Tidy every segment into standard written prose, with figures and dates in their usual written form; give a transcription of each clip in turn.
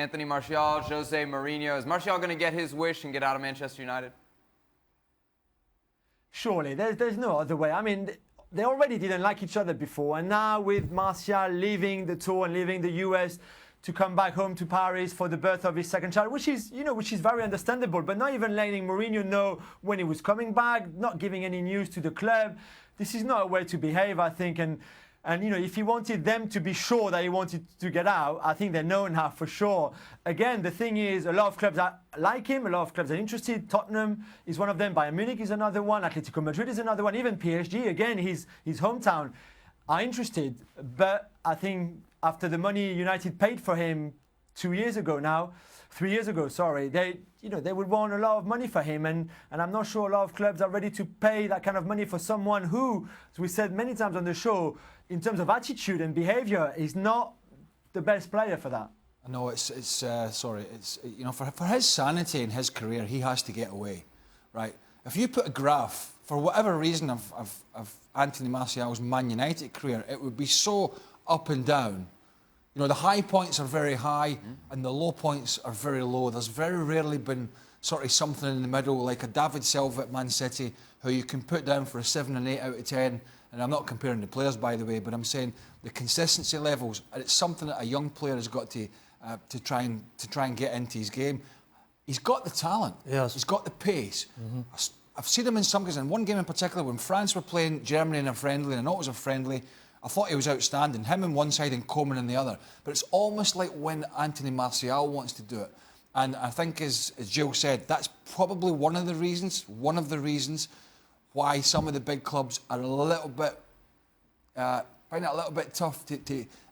Anthony Martial, Jose Mourinho. Is Martial going to get his wish and get out of Manchester United? Surely, there's no other way. I mean, they already didn't like each other before, and now with Martial leaving the tour and leaving the US to come back home to Paris for the birth of his second child, which is very understandable, but not even letting Mourinho know when he was coming back, not giving any news to the club. This is not a way to behave, I think, and if he wanted them to be sure that he wanted to get out, I think they know now for sure. Again, the thing is, a lot of clubs like him, a lot of clubs are interested. Tottenham is one of them, Bayern Munich is another one, Atletico Madrid is another one, even PSG, again, his hometown, are interested. But I think after the money United paid for him 3 years ago, they would want a lot of money for him, and I'm not sure a lot of clubs are ready to pay that kind of money for someone who, as we said many times on the show, in terms of attitude and behaviour, is not the best player for that. No, for his sanity and his career, he has to get away, right? If you put a graph, for whatever reason, of Anthony Martial's Man United career, it would be so up and down. You know, the high points are very high and the low points are very low. There's very rarely been sort of something in the middle, like a David Silva at Man City, who you can put down for a 7 and 8 out of 10. And I'm not comparing the players, by the way, but I'm saying the consistency levels, and it's something that a young player has got to try and get into his game. He's got the talent. Yes. He's got the pace. I've seen him in some games, in one game in particular, when France were playing Germany in a friendly, and I know it was a friendly, I thought he was outstanding, him on one side and Coman on the other. But it's almost like when Anthony Martial wants to do it. And I think, as Jill said, that's probably one of the reasons why some of the big clubs are a little bit, find it a little bit tough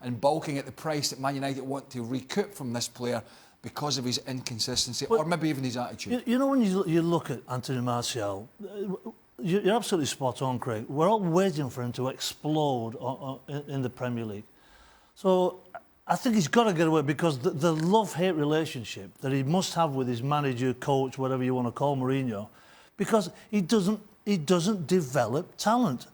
and bulking at the price that Man United want to recoup from this player because of his inconsistency, or maybe even his attitude. You know, when you look at Anthony Martial, you're absolutely spot on, Craig. We're all waiting for him to explode in the Premier League. So I think he's got to get away, because the love-hate relationship that he must have with his manager, coach, whatever you want to call Mourinho, because he doesn't develop talent.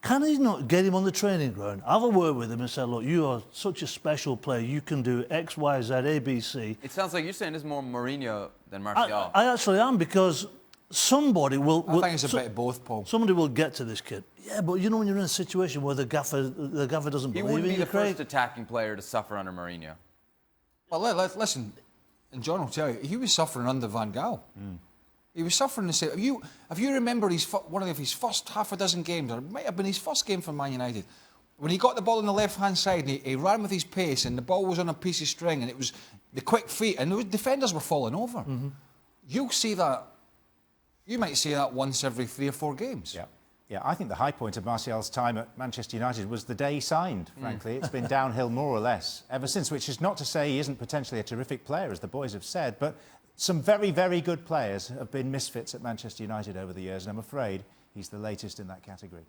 Can he not get him on the training ground, have a word with him and say, look, you are such a special player, you can do X, Y, Z, A, B, C. It sounds like you're saying it's more Mourinho than Martial. I actually am, because somebody will... I think it's a bit of both, Paul. Somebody will get to this kid. Yeah, but you know, when you're in a situation where the gaffer doesn't believe in you, he wouldn't be the first attacking player to suffer under Mourinho. Well, listen, and John will tell you, he was suffering under Van Gaal. He was suffering the same. If you remember one of his first half a dozen games, or it might have been his first game for Man United, when he got the ball on the left-hand side and he ran with his pace and the ball was on a piece of string and it was the quick feet and the defenders were falling over. You'll see that. You might see that once every 3 or 4 games. Yeah, I think the high point of Martial's time at Manchester United was the day he signed, frankly. It's been downhill more or less ever since, which is not to say he isn't potentially a terrific player, as the boys have said, but some very, very good players have been misfits at Manchester United over the years, and I'm afraid he's the latest in that category.